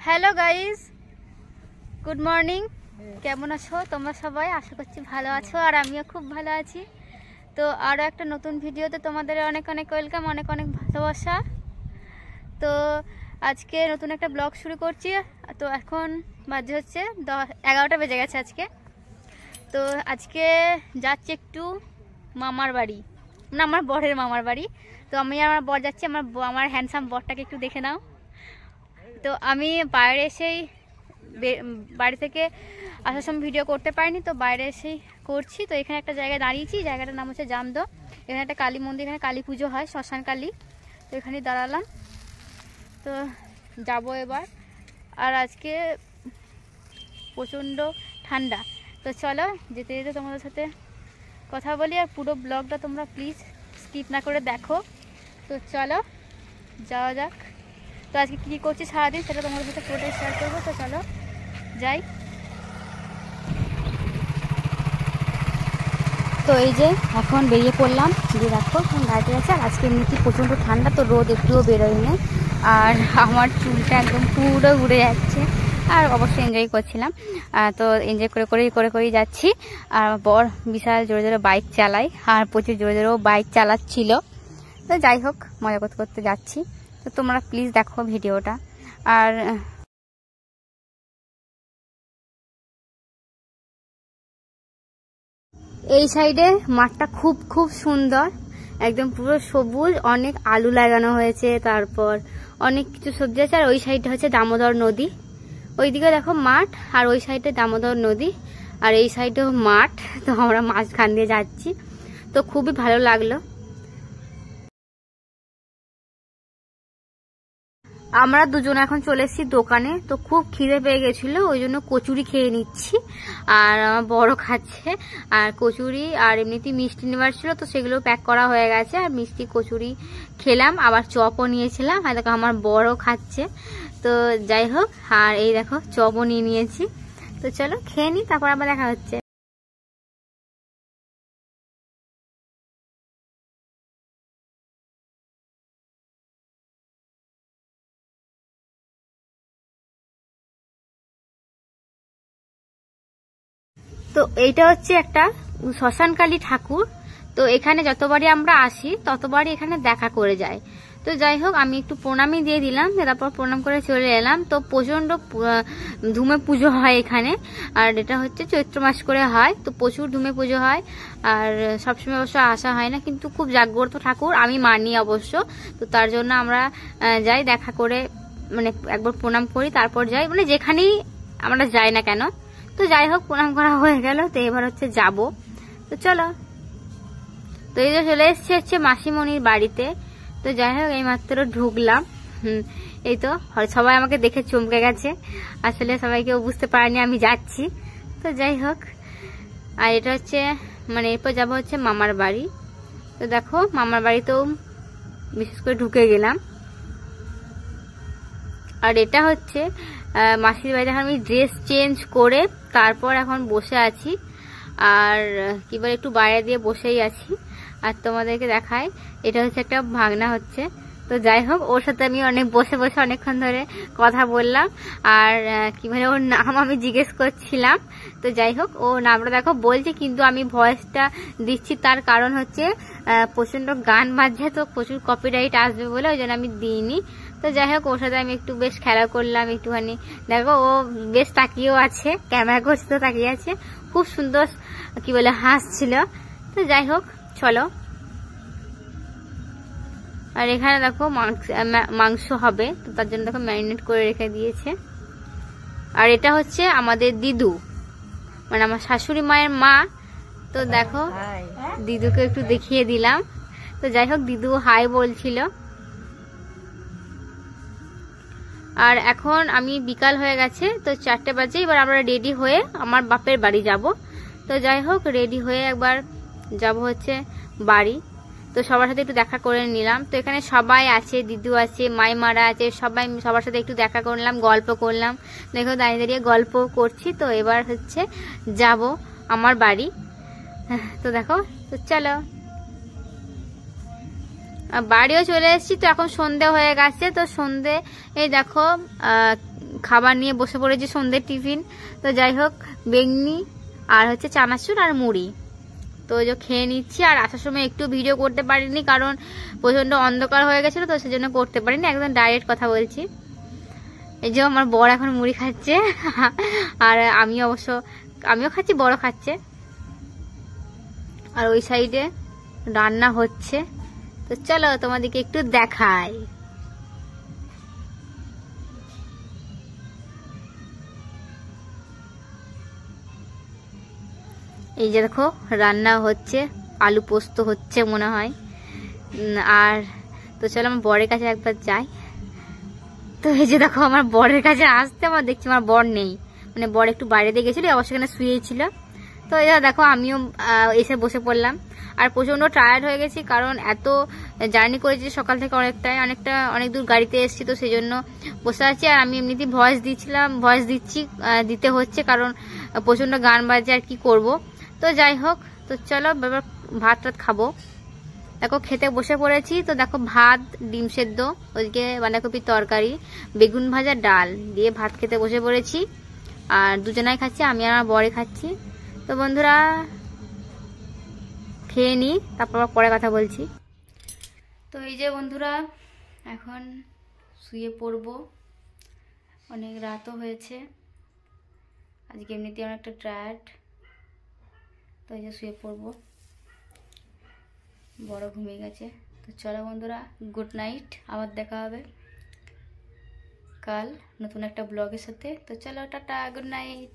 Hello guys, good morning. কেমন আছো তোমরা সবাই? আশা করছি ভালো আছো, আর আমিও খুব ভালো আছি। তো আরও একটা নতুন ভিডিওতে তোমাদের অনেক অনেক ওয়েলকাম, অনেক অনেক ভালোবাসা। তো আজকে নতুন একটা ব্লগ শুরু করছি। তো এখন বাজে হচ্ছে 11টা বেজে গেছে আজকে। তো আজকে যাচ্ছি একটু মামার বাড়ি, না আমার বরের মামার বাড়ি। তো আমি আমার বর যাচ্ছি, আমার হ্যান্ডসাম বরটাকে একটু দেখে নাও। তো আমি বাইরে এসেই বাড়ি থেকে আসার সময় ভিডিও করতে পারিনি, তো বাইরে এসেই করছি। তো এখানে একটা জায়গায় দাঁড়িয়েছি, জায়গাটার নাম হচ্ছে জামদো। এখানে একটা কালী মন্দির, এখানে কালী পুজো হয়, শ্মশান কালী। তো এখানে দাঁড়ালাম, তো যাব এবার। আর আজকে প্রচণ্ড ঠান্ডা। তো চলো যেতে যেতে তোমাদের সাথে কথা বলি, আর পুরো ব্লগটা তোমরা প্লিজ স্কিপ না করে দেখো। তো চলো যাওয়া যাক। তো আজকে কী করছি সারাদিন সেটা তোমাদের সাথে পুরোটাই শেয়ার করবো। তো চলো যাই। তো এই যে এখন বেরিয়ে পড়লাম, যে দেখো এখন গাড়িতে আছে। আর আজকে এমনিতে প্রচণ্ড ঠান্ডা, তো রোদ একটুও বেরোয়নি, আর আমার চুলটা একদম পুরো উড়ে যাচ্ছে। আর অবশ্যই এনজয় করছিলাম। তো এনজয় করেই যাচ্ছি। আর বর বিশাল জোরে জোরে বাইক চালায়, আর প্রচুর জোরে জোরেও বাইক চালাচ্ছিল। তো যাই হোক, মজা করতে করতে যাচ্ছি। তো তোমরা প্লিজ দেখো ভিডিওটা। আর এই সাইডে মাঠটা খুব খুব সুন্দর, একদম পুরো সবুজ, অনেক আলু লাগানো হয়েছে, তারপর অনেক কিছু সবজি আছে। আর ওই সাইডটা হচ্ছে দামোদর নদী, ওইদিকে দেখো মাঠ, আর ওই সাইডে দামোদর নদী, আর এই সাইডেও মাঠ। তো আমরা মাঝখান দিয়ে যাচ্ছি, তো খুবই ভালো লাগলো। আমরা দুজন এখন চলে এসেছি দোকানে। তো খুব খিদে পেয়ে গেছিল, ওই জন্য কচুরি খেয়ে নিচ্ছি। আর আমার বড় খাচ্ছে। আর কচুরি আর এমনিতে মিষ্টি নেবার ছিল, তো সেগুলো প্যাক করা হয়ে গেছে। আর মিষ্টি কচুরি খেলাম, আবার চপও নিয়েছিলাম। আর দেখো আমার বড় খাচ্ছে। তো যাই হোক, আর এই দেখো চপও নিয়ে নিয়েছি। তো চলো খেয়ে নিই, তারপর আবার দেখা হচ্ছে। তো এইটা হচ্ছে একটা শ্মশানকালী ঠাকুর। তো এখানে যতবারই আমরা আসি ততবারই এখানে দেখা করে যায়। তো যাই হোক, আমি একটু প্রণামই দিয়ে দিলাম, তারপর প্রণাম করে চলে এলাম। তো প্রচন্ড ধুমে পুজো হয় এখানে। আর এটা হচ্ছে চৈত্র মাস করে হয়, তো প্রচুর ধুমে পুজো হয়। আর সবসময় অবশ্য আসা হয় না, কিন্তু খুব জাগ্রত ঠাকুর, আমি মানি অবশ্য। তো তার জন্য আমরা যাই, দেখা করে মানে একবার প্রণাম করি, তারপর যাই, মানে যেখানেই আমরা যাই না কেন। তো যাই হোক, প্রণাম করা হয়ে গেল। তো এবার হচ্ছে যাব। তো চলো। তো এই যে চলে এসছে হচ্ছে মাসিমণির বাড়িতে। তো যাই হোক, এই মাত্র ঢুকলাম। এই তো সবাই আমাকে দেখে চমকে গেছে, আসলে সবাই কেউ বুঝতে পারেনি আমি যাচ্ছি। তো যাই হোক, আর এটা হচ্ছে মানে এরপর যাবো হচ্ছে মামার বাড়ি। তো দেখো মামার বাড়িতেও বিশেষ করে ঢুকে গেলাম। আর এটা হচ্ছে মাসির বাড়িতে। এখন আমি ড্রেস চেঞ্জ করে তারপর এখন বসে আছি। আর কি বলে, একটু বাইরে দিয়ে বসেই আছি। আর তোমাদেরকে দেখাই, এটা হচ্ছে একটা ভাগনা হচ্ছে। তো যাই হোক, ওর সাথে আমি অনেক বসে বসে অনেকক্ষণ ধরে কথা বললাম। আর কি বলে, ওর নাম আমি জিজ্ঞেস করছিলাম। তো যাই হোক, ও নামটা দেখো বলছে, কিন্তু আমি ভয়েসটা দিচ্ছি, তার কারণ হচ্ছে প্রচন্ড গান বাজছে, তো প্রচুর কপিরাইট আসবে বলে ওই জন্য আমি দিইনি। তো যাই হোক, ওর সাথে আমি একটু বেশ খেলা করলাম একটুখানি। দেখো ও বেশ তাকিয়েও আছে, ক্যামেরা করছে তো তাকিয়ে আছে, খুব সুন্দর কি বলে হাসছিল। তো যাই হোক চলো। আর এখানে দেখো মাংস হবে, তো তার জন্য দেখো ম্যারিনেট করে রেখে দিয়েছে। আর এটা হচ্ছে আমাদের দিদু, মানে আমার শাশুড়ি মায়ের মা। তো দেখো দিদুকে একটু দেখিয়ে দিলাম। তো যাই হোক, দিদু হাই বলছিল। আর এখন আমি বিকাল হয়ে গেছে, তো 4টে বাজে। এবার আমরা রেডি হয়ে আমার বাপের বাড়ি যাব। তো যাই হোক, রেডি হয়ে একবার যাব হচ্ছে বাড়ি। তো সবার সাথে একটু দেখা করে নিলাম। তো এখানে সবাই আছে, দিদু আছে, মাইমারা আছে, সবার সাথে একটু দেখা করলাম, গল্প করলাম। দেখো দাঁড়িয়ে দাঁড়িয়ে গল্প করছি। তো এবার হচ্ছে যাব আমার বাড়ি। তো দেখো, তো চলো। বাড়িও চলে এসেছি। তো এখন সন্ধে হয়ে গেছে। তো সন্ধে এই দেখো খাবার নিয়ে বসে পড়েছি, সন্ধ্যের টিফিন। তো যাই হোক, বেগনি আর হচ্ছে চানাচুর আর মুড়ি, তো ওই যে খেয়ে নিচ্ছি। আর আসার সময় একটু ভিডিও করতে পারিনি, কারণ প্রচণ্ড অন্ধকার হয়ে গেছিলো, তো সেজন্য করতে পারিনি, একদম ডাইরেক্ট কথা বলছি। এই যে আমার বর এখন মুড়ি খাচ্ছে আর আমিও খাচ্ছি, বড় খাচ্ছে। আর ওই সাইডে রান্না হচ্ছে, তো চলো তোমাদেরকে একটু দেখাই। এই যে দেখো রান্না হচ্ছে, আলু পোস্ত হচ্ছে মনে হয়। আর তো চলো আমার বরের কাছে একবার যাই। তো এই যে দেখো আমার বরের কাছে আসতে আমার দেখছি আমার বর নেই, মানে বর একটু বাইরে দিয়ে গেছিল, অবশ্য এখানে শুয়েছিল। তো এই দেখো আমিও এসে বসে পড়লাম। আর প্রচণ্ড টায়ার্ড হয়ে গেছি, কারণ এত জার্নি করেছি সকাল থেকে, অনেক দূর গাড়িতে এসেছি, তো সেই জন্য বসে আছি। আর আমি এমনিতেই ভয়েস দিতে হচ্ছে, কারণ প্রচণ্ড গান বাজে, আর কি করব। তো যাই হোক, তো চলো এবার ভাত টাত খাবো। দেখো খেতে বসে পড়েছি। তো দেখো ভাত, ডিম সেদ্ধ, ওইদিকে বাঁধাকপির তরকারি, বেগুন ভাজা, ডাল দিয়ে ভাত খেতে বসে পড়েছি। আর দুজনাই খাচ্ছি, আমি আর আমার বরে খাচ্ছি। তো বন্ধুরা খেয়ে নিই, তারপর পরে কথা বলছি। তো এই যে বন্ধুরা এখন শুয়ে পড়বো, অনেক রাতও হয়েছে, আজকে এমনিতে অনেকটা টায়ার্ড। তো এই যে শুয়ে পড়বো, বড় ঘুমিয়ে গেছে। তো চলো বন্ধুরা, গুড নাইট, আবার দেখা হবে কাল নতুন একটা ব্লগের সাথে। তো চলো টাটা, গুড নাইট।